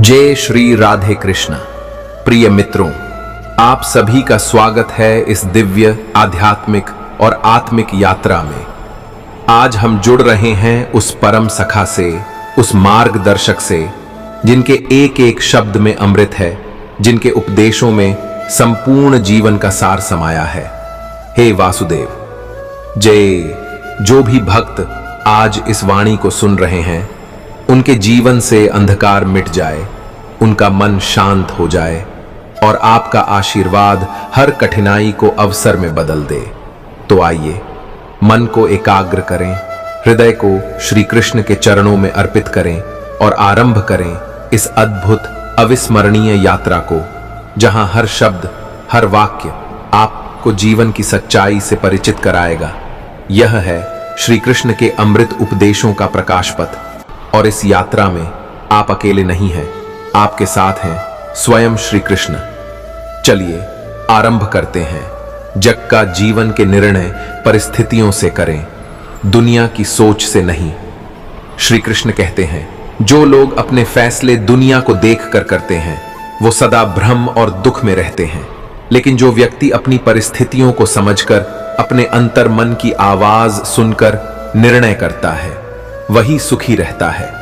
जय श्री राधे कृष्ण। प्रिय मित्रों, आप सभी का स्वागत है इस दिव्य आध्यात्मिक और आत्मिक यात्रा में। आज हम जुड़ रहे हैं उस परम सखा से, उस मार्गदर्शक से, जिनके एक एक शब्द में अमृत है, जिनके उपदेशों में संपूर्ण जीवन का सार समाया है। हे वासुदेव, जय। जो भी भक्त आज इस वाणी को सुन रहे हैं, उनके जीवन से अंधकार मिट जाए, उनका मन शांत हो जाए और आपका आशीर्वाद हर कठिनाई को अवसर में बदल दे। तो आइए, मन को एकाग्र करें, हृदय को श्री कृष्ण के चरणों में अर्पित करें और आरंभ करें इस अद्भुत अविस्मरणीय यात्रा को, जहां हर शब्द, हर वाक्य आपको जीवन की सच्चाई से परिचित कराएगा। यह है श्री कृष्ण के अमृत उपदेशों का प्रकाश पथ। और इस यात्रा में आप अकेले नहीं हैं, आपके साथ हैं स्वयं श्री कृष्ण। चलिए आरंभ करते हैं। जग का जीवन के निर्णय परिस्थितियों से करें, दुनिया की सोच से नहीं। श्री कृष्ण कहते हैं, जो लोग अपने फैसले दुनिया को देखकर करते हैं, वो सदा भ्रम और दुख में रहते हैं। लेकिन जो व्यक्ति अपनी परिस्थितियों को समझकर, अपने अंतर मन की आवाज सुनकर निर्णय करता है, वही सुखी रहता है।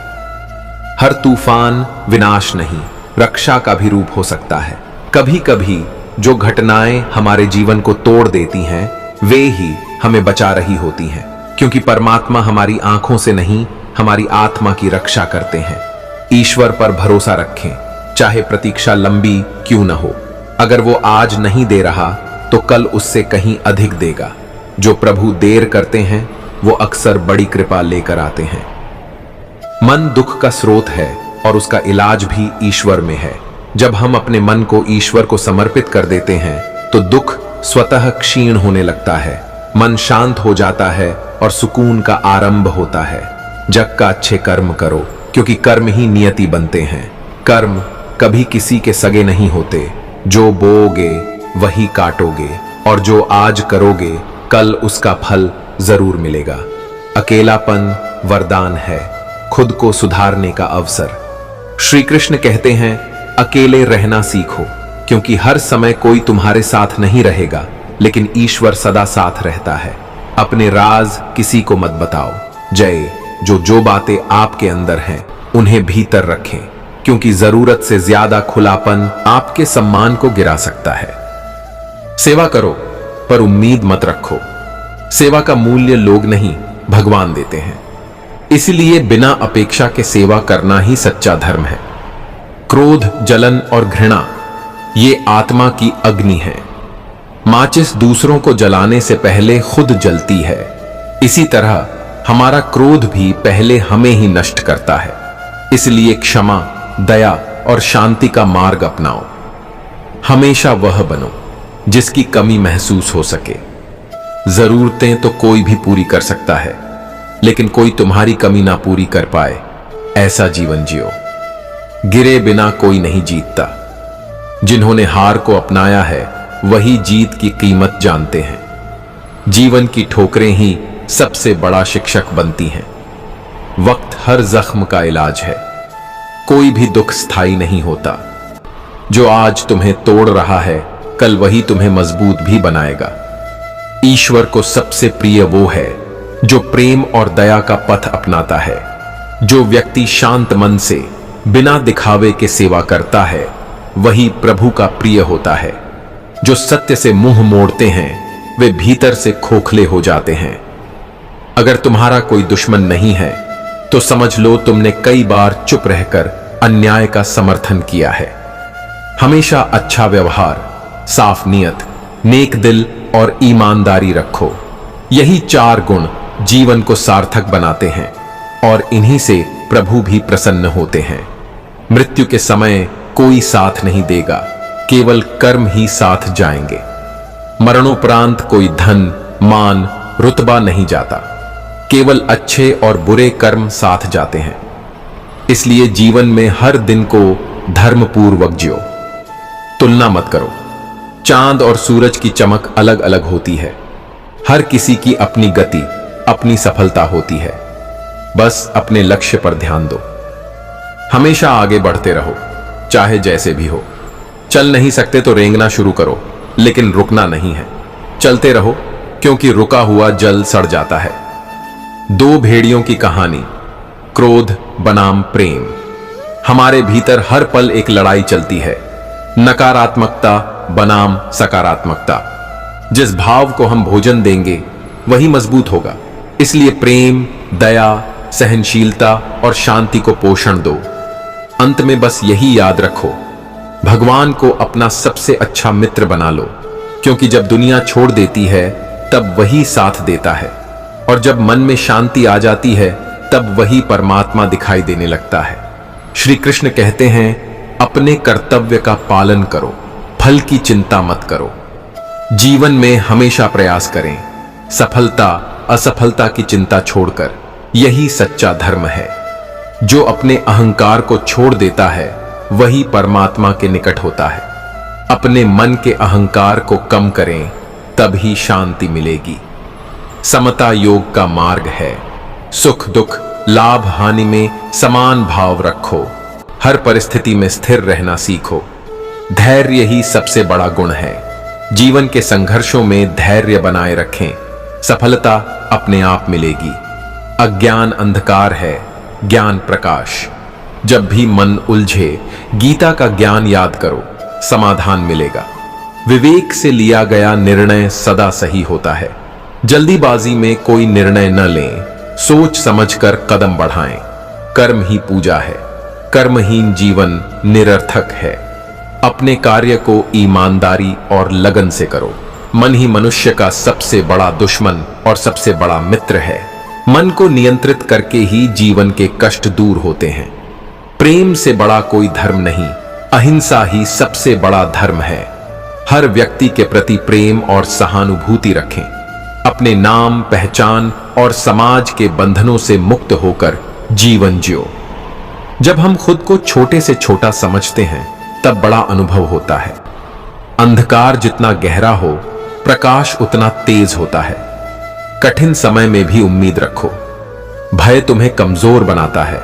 हर तूफान विनाश नहीं, रक्षा का भी रूप हो सकता है। कभी कभी जो घटनाएं हमारे जीवन को तोड़ देती हैं, वे ही हमें बचा रही होती हैं, क्योंकि परमात्मा हमारी आंखों से नहीं, हमारी आत्मा की रक्षा करते हैं। ईश्वर पर भरोसा रखें, चाहे प्रतीक्षा लंबी क्यों न हो। अगर वो आज नहीं दे रहा, तो कल उससे कहीं अधिक देगा। जो प्रभु देर करते हैं, वो अक्सर बड़ी कृपा लेकर आते हैं। मन दुख का स्रोत है और उसका इलाज भी ईश्वर में है। जब हम अपने मन को ईश्वर को समर्पित कर देते हैं, तो दुख स्वतः क्षीण होने लगता है, मन शांत हो जाता है और सुकून का आरंभ होता है। जग का अच्छे कर्म करो, क्योंकि कर्म ही नियति बनते हैं। कर्म कभी किसी के सगे नहीं होते। जो बोओगे वही काटोगे, और जो आज करोगे कल उसका फल जरूर मिलेगा। अकेलापन वरदान है, खुद को सुधारने का अवसर। श्री कृष्ण कहते हैं, अकेले रहना सीखो, क्योंकि हर समय कोई तुम्हारे साथ नहीं रहेगा, लेकिन ईश्वर सदा साथ रहता है। अपने राज किसी को मत बताओ। जय। जो बातें आपके अंदर हैं, उन्हें भीतर रखें, क्योंकि जरूरत से ज्यादा खुलापन आपके सम्मान को गिरा सकता है। सेवा करो, पर उम्मीद मत रखो। सेवा का मूल्य लोग नहीं, भगवान देते हैं। इसलिए बिना अपेक्षा के सेवा करना ही सच्चा धर्म है। क्रोध, जलन और घृणा, ये आत्मा की अग्नि है। माचिस दूसरों को जलाने से पहले खुद जलती है। इसी तरह हमारा क्रोध भी पहले हमें ही नष्ट करता है। इसलिए क्षमा, दया और शांति का मार्ग अपनाओ। हमेशा वह बनो जिसकी कमी महसूस हो सके। जरूरतें तो कोई भी पूरी कर सकता है, लेकिन कोई तुम्हारी कमी ना पूरी कर पाए, ऐसा जीवन जियो। गिरे बिना कोई नहीं जीतता। जिन्होंने हार को अपनाया है, वही जीत की कीमत जानते हैं। जीवन की ठोकरें ही सबसे बड़ा शिक्षक बनती हैं। वक्त हर जख्म का इलाज है। कोई भी दुख स्थायी नहीं होता। जो आज तुम्हें तोड़ रहा है, कल वही तुम्हें मजबूत भी बनाएगा। ईश्वर को सबसे प्रिय वो है जो प्रेम और दया का पथ अपनाता है। जो व्यक्ति शांत मन से बिना दिखावे के सेवा करता है, वही प्रभु का प्रिय होता है। जो सत्य से मुंह मोड़ते हैं, वे भीतर से खोखले हो जाते हैं। अगर तुम्हारा कोई दुश्मन नहीं है, तो समझ लो तुमने कई बार चुप रहकर अन्याय का समर्थन किया है। हमेशा अच्छा व्यवहार, साफ नीयत, नेक दिल और ईमानदारी रखो। यही चार गुण जीवन को सार्थक बनाते हैं, और इन्हीं से प्रभु भी प्रसन्न होते हैं। मृत्यु के समय कोई साथ नहीं देगा, केवल कर्म ही साथ जाएंगे। मरणोपरांत कोई धन, मान, रुतबा नहीं जाता, केवल अच्छे और बुरे कर्म साथ जाते हैं। इसलिए जीवन में हर दिन को धर्मपूर्वक जियो। तुलना मत करो। चांद और सूरज की चमक अलग अलग होती है। हर किसी की अपनी गति, अपनी सफलता होती है। बस अपने लक्ष्य पर ध्यान दो। हमेशा आगे बढ़ते रहो। चाहे जैसे भी हो। चल नहीं सकते तो रेंगना शुरू करो, लेकिन रुकना नहीं है। चलते रहो, क्योंकि रुका हुआ जल सड़ जाता है। दो भेड़ियों की कहानी, क्रोध बनाम प्रेम। हमारे भीतर हर पल एक लड़ाई चलती है, नकारात्मकता बनाम सकारात्मकता। जिस भाव को हम भोजन देंगे वही मजबूत होगा। इसलिए प्रेम, दया, सहनशीलता और शांति को पोषण दो। अंत में बस यही याद रखो, भगवान को अपना सबसे अच्छा मित्र बना लो, क्योंकि जब दुनिया छोड़ देती है तब वही साथ देता है, और जब मन में शांति आ जाती है तब वही परमात्मा दिखाई देने लगता है। श्री कृष्ण कहते हैं, अपने कर्तव्य का पालन करो, फल की चिंता मत करो। जीवन में हमेशा प्रयास करें, सफलता असफलता की चिंता छोड़कर। यही सच्चा धर्म है। जो अपने अहंकार को छोड़ देता है वही परमात्मा के निकट होता है। अपने मन के अहंकार को कम करें, तभी शांति मिलेगी। समता योग का मार्ग है। सुख दुख, लाभ हानि में समान भाव रखो। हर परिस्थिति में स्थिर रहना सीखो। धैर्य ही सबसे बड़ा गुण है। जीवन के संघर्षों में धैर्य बनाए रखें, सफलता अपने आप मिलेगी। अज्ञान अंधकार है, ज्ञान प्रकाश। जब भी मन उलझे, गीता का ज्ञान याद करो, समाधान मिलेगा। विवेक से लिया गया निर्णय सदा सही होता है। जल्दीबाजी में कोई निर्णय न लें, सोच समझकर कदम बढ़ाएं। कर्म ही पूजा है, कर्महीन जीवन निरर्थक है। अपने कार्य को ईमानदारी और लगन से करो। मन ही मनुष्य का सबसे बड़ा दुश्मन और सबसे बड़ा मित्र है। मन को नियंत्रित करके ही जीवन के कष्ट दूर होते हैं। प्रेम से बड़ा कोई धर्म नहीं, अहिंसा ही सबसे बड़ा धर्म है। हर व्यक्ति के प्रति प्रेम और सहानुभूति रखें। अपने नाम, पहचान और समाज के बंधनों से मुक्त होकर जीवन जियो। जब हम खुद को छोटे से छोटा समझते हैं तब बड़ा अनुभव होता है। अंधकार जितना गहरा हो, प्रकाश उतना तेज होता है। कठिन समय में भी उम्मीद रखो। भय तुम्हें कमजोर बनाता है।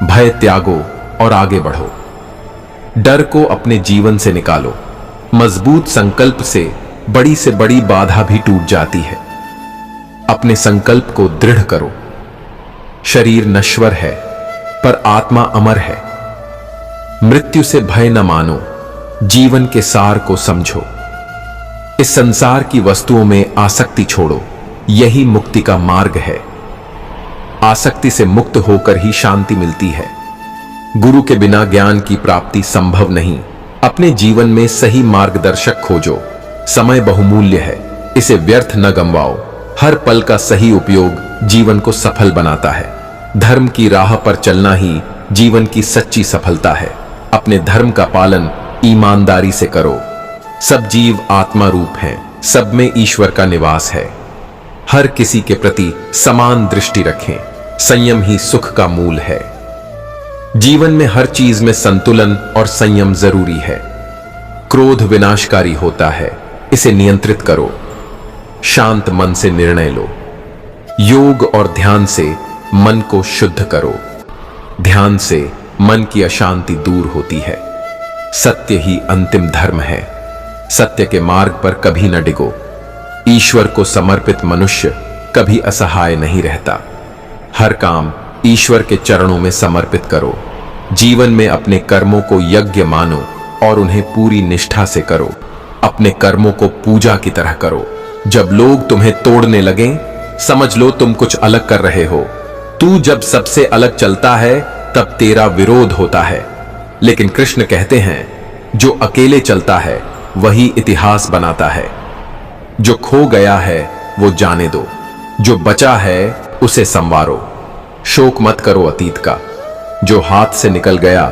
भय त्यागो और आगे बढ़ो। डर को अपने जीवन से निकालो। मजबूत संकल्प से बड़ी बाधा भी टूट जाती है। अपने संकल्प को दृढ़ करो। शरीर नश्वर है पर आत्मा अमर है। मृत्यु से भय न मानो, जीवन के सार को समझो। इस संसार की वस्तुओं में आसक्ति छोड़ो, यही मुक्ति का मार्ग है। आसक्ति से मुक्त होकर ही शांति मिलती है। गुरु के बिना ज्ञान की प्राप्ति संभव नहीं। अपने जीवन में सही मार्गदर्शक खोजो। समय बहुमूल्य है, इसे व्यर्थ न गंवाओ। हर पल का सही उपयोग जीवन को सफल बनाता है। धर्म की राह पर चलना ही जीवन की सच्ची सफलता है। अपने धर्म का पालन ईमानदारी से करो। सब जीव आत्मा रूप हैं, सब में ईश्वर का निवास है। हर किसी के प्रति समान दृष्टि रखें। संयम ही सुख का मूल है। जीवन में हर चीज में संतुलन और संयम जरूरी है। क्रोध विनाशकारी होता है, इसे नियंत्रित करो। शांत मन से निर्णय लो। योग और ध्यान से मन को शुद्ध करो। ध्यान से मन की अशांति दूर होती है। सत्य ही अंतिम धर्म है। सत्य के मार्ग पर कभी न डिगो। ईश्वर को समर्पित मनुष्य कभी असहाय नहीं रहता। हर काम ईश्वर के चरणों में समर्पित करो। जीवन में अपने कर्मों को यज्ञ मानो और उन्हें पूरी निष्ठा से करो। अपने कर्मों को पूजा की तरह करो। जब लोग तुम्हें तोड़ने लगें, समझ लो तुम कुछ अलग कर रहे हो। तू जब सबसे अलग चलता है तब तेरा विरोध होता है। लेकिन कृष्ण कहते हैं, जो अकेले चलता है वही इतिहास बनाता है। जो खो गया है वो जाने दो, जो बचा है उसे संवारो। शोक मत करो अतीत का। जो हाथ से निकल गया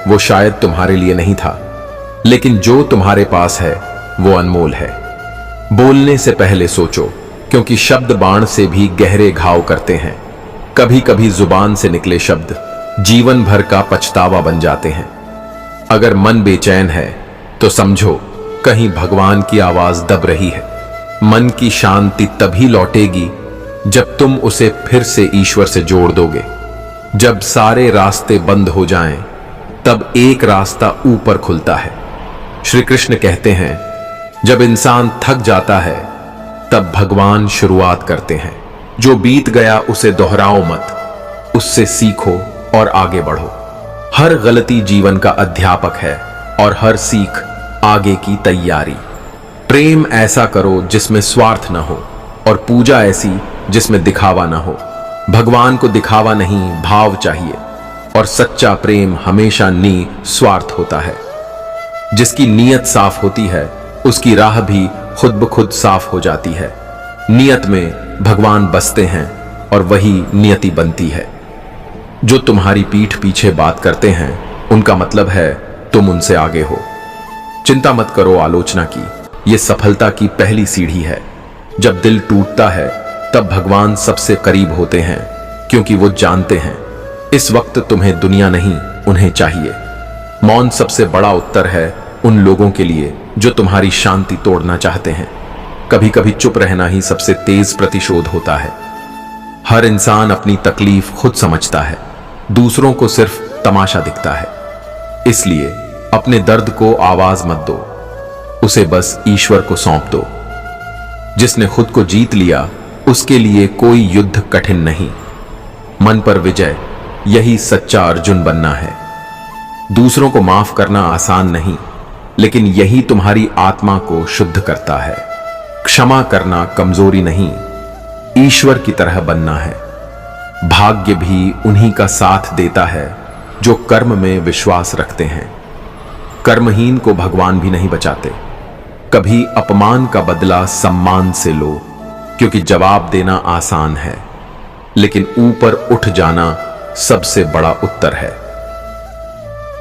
वो शायद तुम्हारे लिए नहीं था, लेकिन जो तुम्हारे पास है वो अनमोल है। बोलने से पहले सोचो, क्योंकि शब्द बाण से भी गहरे घाव करते हैं। कभी कभी जुबान से निकले शब्द जीवन भर का पछतावा बन जाते हैं। अगर मन बेचैन है तो समझो कहीं भगवान की आवाज दब रही है। मन की शांति तभी लौटेगी जब तुम उसे फिर से ईश्वर से जोड़ दोगे। जब सारे रास्ते बंद हो जाएं, तब एक रास्ता ऊपर खुलता है। श्री कृष्ण कहते हैं, जब इंसान थक जाता है तब भगवान शुरुआत करते हैं। जो बीत गया उसे दोहराओ मत, उससे सीखो और आगे बढ़ो। हर गलती जीवन का अध्यापक है और हर सीख आगे की तैयारी। प्रेम ऐसा करो जिसमें स्वार्थ न हो, और पूजा ऐसी जिसमें दिखावा न हो। भगवान को दिखावा नहीं, भाव चाहिए, और सच्चा प्रेम हमेशा निस्वार्थ होता है। जिसकी नीयत साफ होती है उसकी राह भी खुद ब खुद साफ हो जाती है। नियत में भगवान बसते हैं और वही नियति बनती है। जो तुम्हारी पीठ पीछे बात करते हैं उनका मतलब है तुम उनसे आगे हो। चिंता मत करो आलोचना की, यह सफलता की पहली सीढ़ी है। जब दिल टूटता है तब भगवान सबसे करीब होते हैं, क्योंकि वो जानते हैं इस वक्त तुम्हें दुनिया नहीं, उन्हें चाहिए। मौन सबसे बड़ा उत्तर है उन लोगों के लिए जो तुम्हारी शांति तोड़ना चाहते हैं। कभी कभी चुप रहना ही सबसे तेज प्रतिशोध होता है। हर इंसान अपनी तकलीफ खुद समझता है, दूसरों को सिर्फ तमाशा दिखता है। इसलिए अपने दर्द को आवाज मत दो, उसे बस ईश्वर को सौंप दो। जिसने खुद को जीत लिया उसके लिए कोई युद्ध कठिन नहीं। मन पर विजय, यही सच्चा अर्जुन बनना है। दूसरों को माफ करना आसान नहीं, लेकिन यही तुम्हारी आत्मा को शुद्ध करता है। क्षमा करना कमजोरी नहीं, ईश्वर की तरह बनना है। भाग्य भी उन्हीं का साथ देता है जो कर्म में विश्वास रखते हैं। कर्महीन को भगवान भी नहीं बचाते। कभी अपमान का बदला सम्मान से लो, क्योंकि जवाब देना आसान है, लेकिन ऊपर उठ जाना सबसे बड़ा उत्तर है।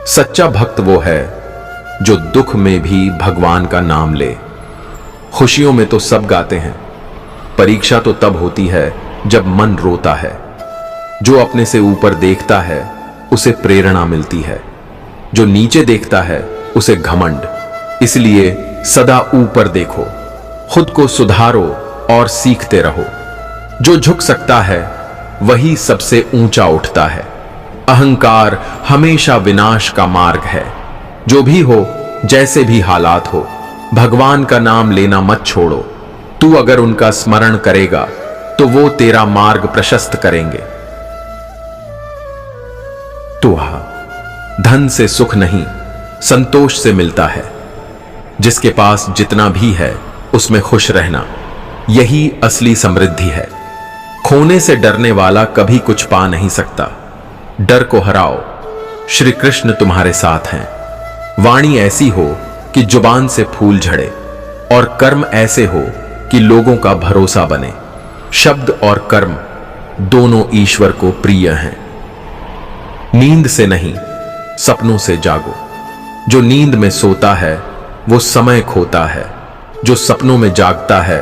सच्चा भक्त वो है जो दुख में भी भगवान का नाम ले। खुशियों में तो सब गाते हैं, परीक्षा तो तब होती है जब मन रोता है। जो अपने से ऊपर देखता है उसे प्रेरणा मिलती है, जो नीचे देखता है उसे घमंड। इसलिए सदा ऊपर देखो, खुद को सुधारो और सीखते रहो। जो झुक सकता है वही सबसे ऊंचा उठता है। अहंकार हमेशा विनाश का मार्ग है। जो भी हो, जैसे भी हालात हो, भगवान का नाम लेना मत छोड़ो। तू अगर उनका स्मरण करेगा तो वो तेरा मार्ग प्रशस्त करेंगे। तो धन से सुख नहीं, संतोष से मिलता है। जिसके पास जितना भी है उसमें खुश रहना, यही असली समृद्धि है। खोने से डरने वाला कभी कुछ पा नहीं सकता। डर को हराओ, श्री कृष्ण तुम्हारे साथ हैं। वाणी ऐसी हो कि जुबान से फूल झड़े, और कर्म ऐसे हो कि लोगों का भरोसा बने। शब्द और कर्म दोनों ईश्वर को प्रिय हैं। नींद से नहीं, सपनों से जागो। जो नींद में सोता है वो समय खोता है, जो सपनों में जागता है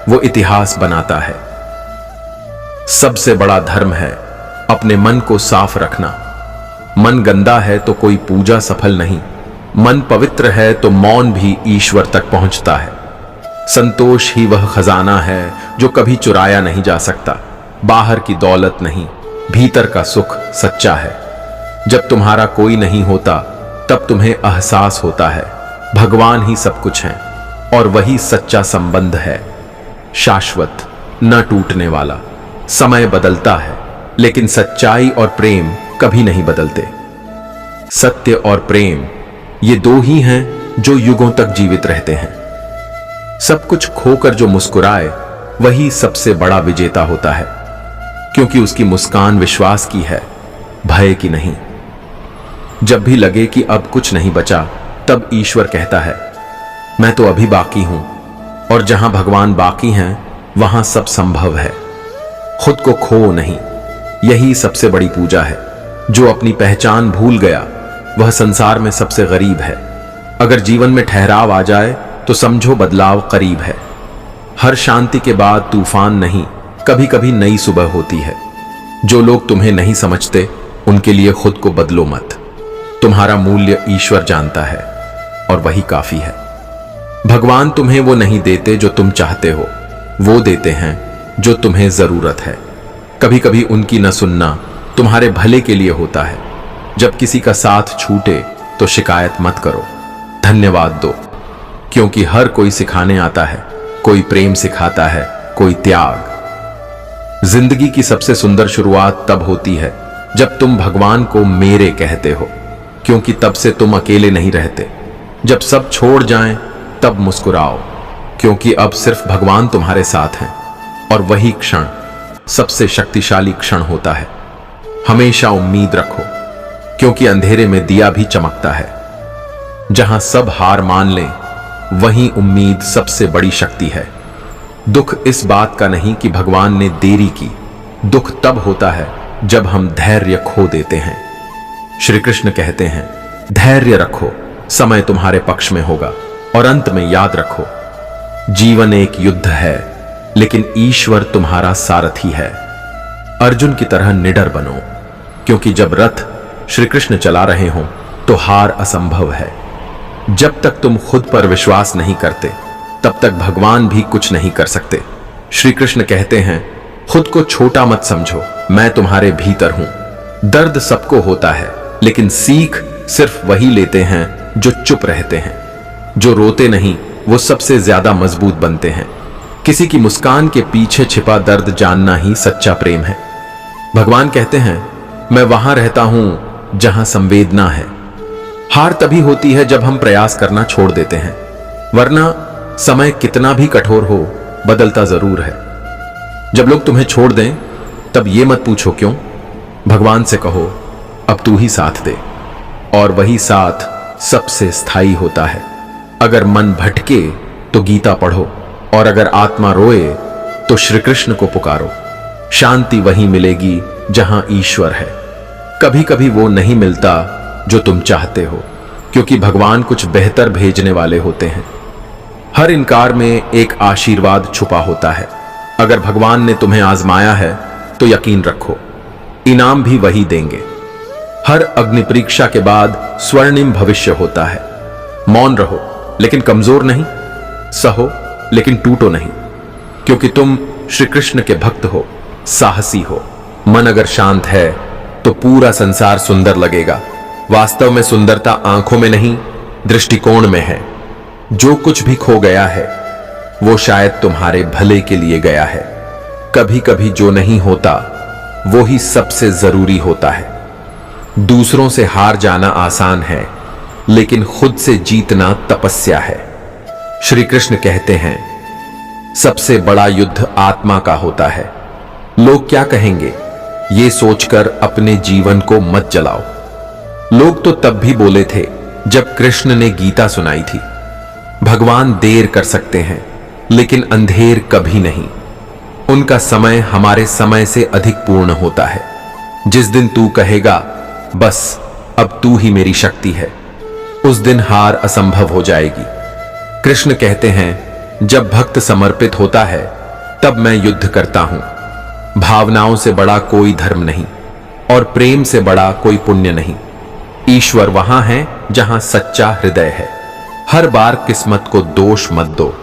वो इतिहास बनाता है। सबसे बड़ा धर्म है अपने मन को साफ रखना। मन गंदा है तो कोई पूजा सफल नहीं। मन पवित्र है तो मौन भी ईश्वर तक पहुंचता है। संतोष ही वह खजाना है जो कभी चुराया नहीं जा सकता। बाहर की दौलत नहीं, भीतर का सुख सच्चा है। जब तुम्हारा कोई नहीं होता तब तुम्हें एहसास होता है भगवान ही सब कुछ है, और वही सच्चा संबंध है, शाश्वत, न टूटने वाला। समय बदलता है लेकिन सच्चाई और प्रेम कभी नहीं बदलते। सत्य और प्रेम ये दो ही हैं जो युगों तक जीवित रहते हैं। सब कुछ खोकर जो मुस्कुराए वही सबसे बड़ा विजेता होता है, क्योंकि उसकी मुस्कान विश्वास की है, भय की नहीं। जब भी लगे कि अब कुछ नहीं बचा, तब ईश्वर कहता है मैं तो अभी बाकी हूं, और जहां भगवान बाकी हैं वहां सब संभव है। खुद को खो नहीं, यही सबसे बड़ी पूजा है। जो अपनी पहचान भूल गया वह संसार में सबसे गरीब है। अगर जीवन में ठहराव आ जाए तो समझो बदलाव करीब है। हर शांति के बाद तूफान नहीं, कभी कभी नई सुबह होती है। जो लोग तुम्हें नहीं समझते उनके लिए खुद को बदलो मत। तुम्हारा मूल्य ईश्वर जानता है और वही काफी है। भगवान तुम्हें वो नहीं देते जो तुम चाहते हो, वो देते हैं जो तुम्हें जरूरत है। कभी कभी उनकी न सुनना तुम्हारे भले के लिए होता है। जब किसी का साथ छूटे तो शिकायत मत करो, धन्यवाद दो, क्योंकि हर कोई सिखाने आता है, कोई प्रेम सिखाता है, कोई त्याग। जिंदगी की सबसे सुंदर शुरुआत तब होती है जब तुम भगवान को मेरे कहते हो, क्योंकि तब से तुम अकेले नहीं रहते। जब सब छोड़ जाएं तब मुस्कुराओ, क्योंकि अब सिर्फ भगवान तुम्हारे साथ हैं, और वही क्षण सबसे शक्तिशाली क्षण होता है। हमेशा उम्मीद रखो, क्योंकि अंधेरे में दिया भी चमकता है। जहां सब हार मान लें, वहीं उम्मीद सबसे बड़ी शक्ति है। दुख इस बात का नहीं कि भगवान ने देरी की, दुख तब होता है जब हम धैर्य खो देते हैं। श्री कृष्ण कहते हैं, धैर्य रखो, समय तुम्हारे पक्ष में होगा। और अंत में याद रखो, जीवन एक युद्ध है, लेकिन ईश्वर तुम्हारा सारथी है। अर्जुन की तरह निडर बनो, क्योंकि जब रथ श्री कृष्ण चला रहे हों तो हार असंभव है। जब तक तुम खुद पर विश्वास नहीं करते, तब तक भगवान भी कुछ नहीं कर सकते। श्री कृष्ण कहते हैं, खुद को छोटा मत समझो, मैं तुम्हारे भीतर हूं। दर्द सबको होता है, लेकिन सीख सिर्फ वही लेते हैं जो चुप रहते हैं। जो रोते नहीं, वो सबसे ज्यादा मजबूत बनते हैं। किसी की मुस्कान के पीछे छिपा दर्द जानना ही सच्चा प्रेम है। भगवान कहते हैं, मैं वहां रहता हूं जहां संवेदना है। हार तभी होती है जब हम प्रयास करना छोड़ देते हैं, वरना समय कितना भी कठोर हो, बदलता जरूर है। जब लोग तुम्हें छोड़ दें, तब ये मत पूछो क्यों। भगवान से कहो, अब तू ही साथ दे, और वही साथ सबसे स्थायी होता है। अगर मन भटके तो गीता पढ़ो, और अगर आत्मा रोए तो श्री कृष्ण को पुकारो। शांति वहीं मिलेगी जहां ईश्वर है। कभी कभी वो नहीं मिलता जो तुम चाहते हो, क्योंकि भगवान कुछ बेहतर भेजने वाले होते हैं। हर इनकार में एक आशीर्वाद छुपा होता है। अगर भगवान ने तुम्हें आजमाया है तो यकीन रखो, इनाम भी वही देंगे। हर अग्नि परीक्षा के बाद स्वर्णिम भविष्य होता है। मौन रहो, लेकिन कमजोर नहीं, सहो लेकिन टूटो नहीं, क्योंकि तुम श्री कृष्ण के भक्त हो, साहसी हो। मन अगर शांत है तो पूरा संसार सुंदर लगेगा। वास्तव में सुंदरता आंखों में नहीं, दृष्टिकोण में है। जो कुछ भी खो गया है, वो शायद तुम्हारे भले के लिए गया है। कभी कभी जो नहीं होता, वो ही सबसे जरूरी होता है। दूसरों से हार जाना आसान है, लेकिन खुद से जीतना तपस्या है। श्री कृष्ण कहते हैं, सबसे बड़ा युद्ध आत्मा का होता है। लोग क्या कहेंगे, ये सोचकर अपने जीवन को मत जलाओ। लोग तो तब भी बोले थे जब कृष्ण ने गीता सुनाई थी। भगवान देर कर सकते हैं, लेकिन अंधेर कभी नहीं। उनका समय हमारे समय से अधिक पूर्ण होता है। जिस दिन तू कहेगा, बस अब तू ही मेरी शक्ति है, उस दिन हार असंभव हो जाएगी। कृष्ण कहते हैं, जब भक्त समर्पित होता है, तब मैं युद्ध करता हूं। भावनाओं से बड़ा कोई धर्म नहीं, और प्रेम से बड़ा कोई पुण्य नहीं। ईश्वर वहां है जहां सच्चा हृदय है। हर बार किस्मत को दोष मत दो।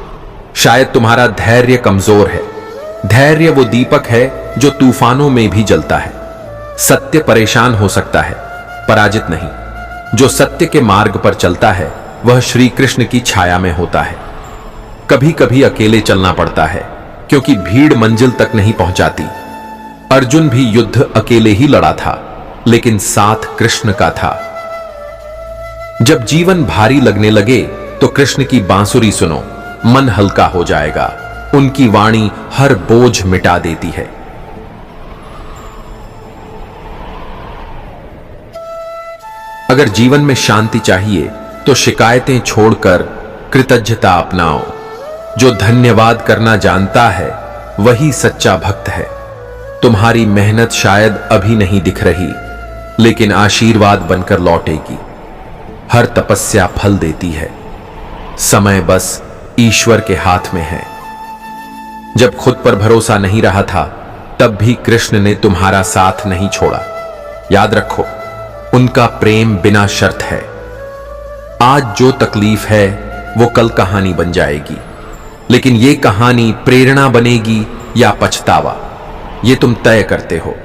शायद तुम्हारा धैर्य कमजोर है। धैर्य वो दीपक है जो तूफानों में भी जलता है। सत्य परेशान हो सकता है, पराजित नहीं। जो सत्य के मार्ग पर चलता है, वह श्री कृष्ण की छाया में होता है। कभी कभी अकेले चलना पड़ता है, क्योंकि भीड़ मंजिल तक नहीं पहुंचाती। अर्जुन भी युद्ध अकेले ही लड़ा था, लेकिन साथ कृष्ण का था। जब जीवन भारी लगने लगे तो कृष्ण की बांसुरी सुनो, मन हल्का हो जाएगा। उनकी वाणी हर बोझ मिटा देती है। अगर जीवन में शांति चाहिए तो शिकायतें छोड़कर कृतज्ञता अपनाओ। जो धन्यवाद करना जानता है, वही सच्चा भक्त है। तुम्हारी मेहनत शायद अभी नहीं दिख रही, लेकिन आशीर्वाद बनकर लौटेगी। हर तपस्या फल देती है। समय बस ईश्वर के हाथ में है। जब खुद पर भरोसा नहीं रहा था, तब भी कृष्ण ने तुम्हारा साथ नहीं छोड़ा। याद रखो, उनका प्रेम बिना शर्त है। आज जो तकलीफ है वो कल कहानी बन जाएगी, लेकिन ये कहानी प्रेरणा बनेगी या पछतावा, ये तुम तय करते हो।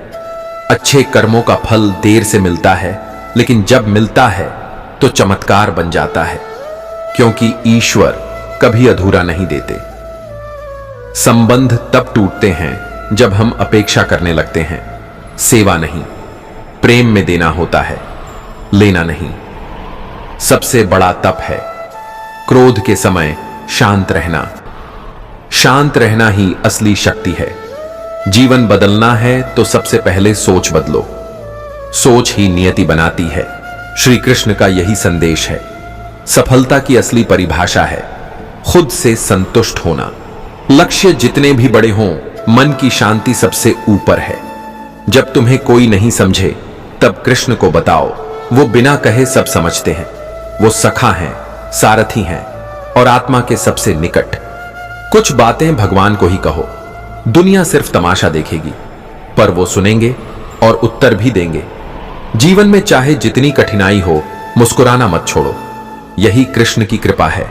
अच्छे कर्मों का फल देर से मिलता है, लेकिन जब मिलता है तो चमत्कार बन जाता है, क्योंकि ईश्वर कभी अधूरा नहीं देते। संबंध तब टूटते हैं जब हम अपेक्षा करने लगते हैं। सेवा नहीं, प्रेम में देना होता है, लेना नहीं। सबसे बड़ा तप है क्रोध के समय शांत रहना। शांत रहना ही असली शक्ति है। जीवन बदलना है तो सबसे पहले सोच बदलो। सोच ही नियति बनाती है। श्री कृष्ण का यही संदेश है। सफलता की असली परिभाषा है खुद से संतुष्ट होना। लक्ष्य जितने भी बड़े हों, मन की शांति सबसे ऊपर है। जब तुम्हें कोई नहीं समझे तब कृष्ण को बताओ, वो बिना कहे सब समझते हैं। वो सखा हैं, सारथी हैं और आत्मा के सबसे निकट। कुछ बातें भगवान को ही कहो। दुनिया सिर्फ तमाशा देखेगी, पर वो सुनेंगे और उत्तर भी देंगे। जीवन में चाहे जितनी कठिनाई हो, मुस्कुराना मत छोड़ो। यही कृष्ण की कृपा है।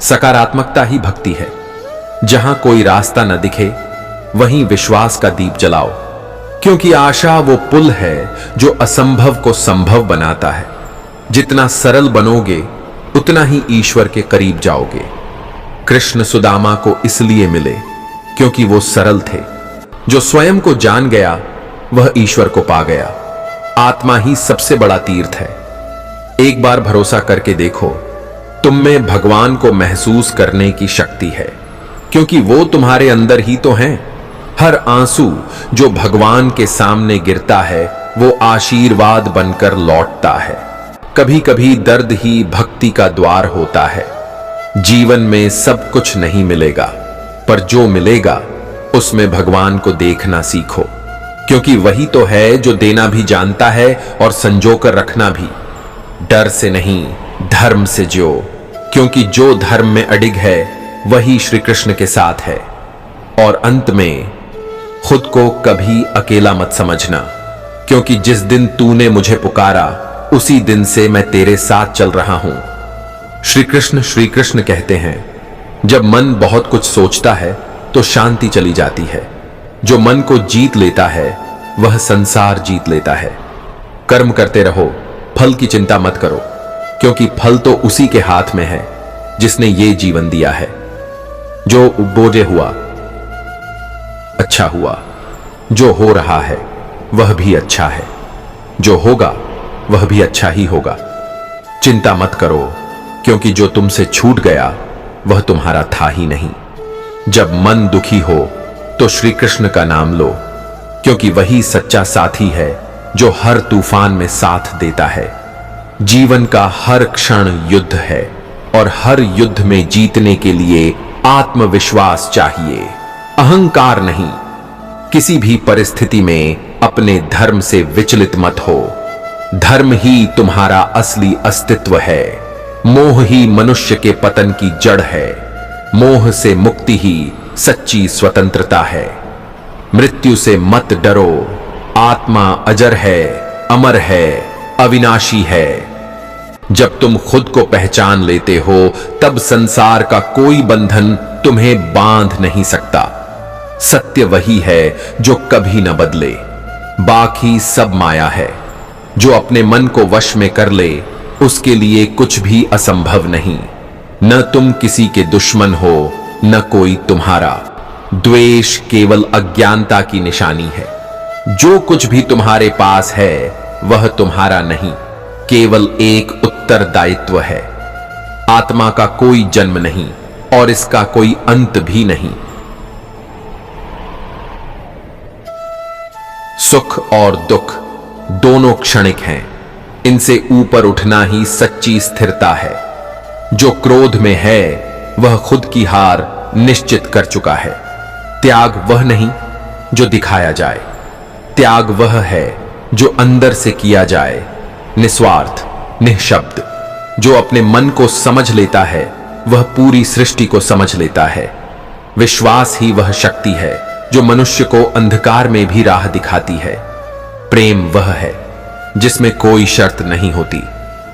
सकारात्मकता ही भक्ति है। जहां कोई रास्ता न दिखे, वहीं विश्वास का दीप जलाओ, क्योंकि आशा वो पुल है जो असंभव को संभव बनाता है। जितना सरल बनोगे, उतना ही ईश्वर के करीब जाओगे। कृष्ण सुदामा को इसलिए मिले क्योंकि वो सरल थे। जो स्वयं को जान गया, वह ईश्वर को पा गया। आत्मा ही सबसे बड़ा तीर्थ है। एक बार भरोसा करके देखो, तुम में भगवान को महसूस करने की शक्ति है, क्योंकि वो तुम्हारे अंदर ही तो हैं। हर आंसू जो भगवान के सामने गिरता है, वो आशीर्वाद बनकर लौटता है। कभी कभी दर्द ही भक्ति का द्वार होता है। जीवन में सब कुछ नहीं मिलेगा, पर जो मिलेगा उसमें भगवान को देखना सीखो, क्योंकि वही तो है जो देना भी जानता है और संजोकर रखना भी। डर से नहीं, धर्म से जियो, क्योंकि जो धर्म में अडिग है वही श्री कृष्ण के साथ है। और अंत में, खुद को कभी अकेला मत समझना, क्योंकि जिस दिन तूने मुझे पुकारा, उसी दिन से मैं तेरे साथ चल रहा हूं। श्री कृष्ण कहते हैं, जब मन बहुत कुछ सोचता है तो शांति चली जाती है। जो मन को जीत लेता है, वह संसार जीत लेता है। कर्म करते रहो, फल की चिंता मत करो, क्योंकि फल तो उसी के हाथ में है जिसने ये जीवन दिया है। जो बोझे हुआ, अच्छा हुआ। जो हो रहा है वह भी अच्छा है। जो होगा वह भी अच्छा ही होगा। चिंता मत करो, क्योंकि जो तुमसे छूट गया वह तुम्हारा था ही नहीं। जब मन दुखी हो तो श्री कृष्ण का नाम लो, क्योंकि वही सच्चा साथी है जो हर तूफान में साथ देता है। जीवन का हर क्षण युद्ध है, और हर युद्ध में जीतने के लिए आत्मविश्वास चाहिए, अहंकार नहीं। किसी भी परिस्थिति में अपने धर्म से विचलित मत हो। धर्म ही तुम्हारा असली अस्तित्व है। मोह ही मनुष्य के पतन की जड़ है। मोह से मुक्ति ही सच्ची स्वतंत्रता है। मृत्यु से मत डरो। आत्मा अजर है, अमर है, अविनाशी है। जब तुम खुद को पहचान लेते हो, तब संसार का कोई बंधन तुम्हें बांध नहीं सकता। सत्य वही है जो कभी न बदले। बाकी सब माया है। जो अपने मन को वश में कर ले, उसके लिए कुछ भी असंभव नहीं। न तुम किसी के दुश्मन हो, न कोई तुम्हारा। द्वेष केवल अज्ञानता की निशानी है। जो कुछ भी तुम्हारे पास है, वह तुम्हारा नहीं, केवल एक उत्तरदायित्व है। आत्मा का कोई जन्म नहीं और इसका कोई अंत भी नहीं। सुख और दुख दोनों क्षणिक हैं। इनसे ऊपर उठना ही सच्ची स्थिरता है। जो क्रोध में है, वह खुद की हार निश्चित कर चुका है। त्याग वह नहीं जो दिखाया जाए, त्याग वह है जो अंदर से किया जाए, निस्वार्थ, निःशब्द। जो अपने मन को समझ लेता है, वह पूरी सृष्टि को समझ लेता है। विश्वास ही वह शक्ति है जो मनुष्य को अंधकार में भी राह दिखाती है। प्रेम वह है जिसमें कोई शर्त नहीं होती,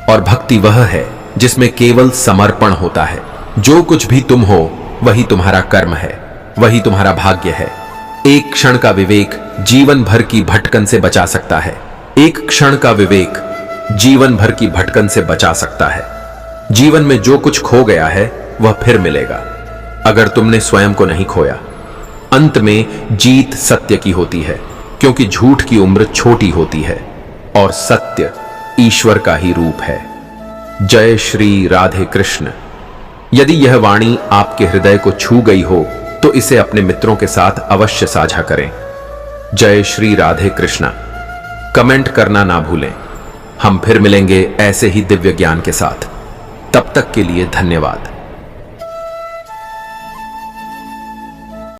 और भक्ति वह है जिसमें केवल समर्पण होता है। जो कुछ भी तुम हो, वही तुम्हारा कर्म है, वही तुम्हारा भाग्य है। एक क्षण का विवेक जीवन भर की भटकन से बचा सकता है। एक क्षण का विवेक जीवन भर की भटकन से बचा सकता है। जीवन में जो कुछ खो गया है वह फिर मिलेगा, अगर तुमने स्वयं को नहीं खोया। अंत में जीत सत्य की होती है, क्योंकि झूठ की उम्र छोटी होती है और सत्य ईश्वर का ही रूप है। जय श्री राधे कृष्ण। यदि यह वाणी आपके हृदय को छू गई हो तो इसे अपने मित्रों के साथ अवश्य साझा करें। जय श्री राधे कृष्णा। कमेंट करना ना भूलें। हम फिर मिलेंगे ऐसे ही दिव्य ज्ञान के साथ। तब तक के लिए धन्यवाद।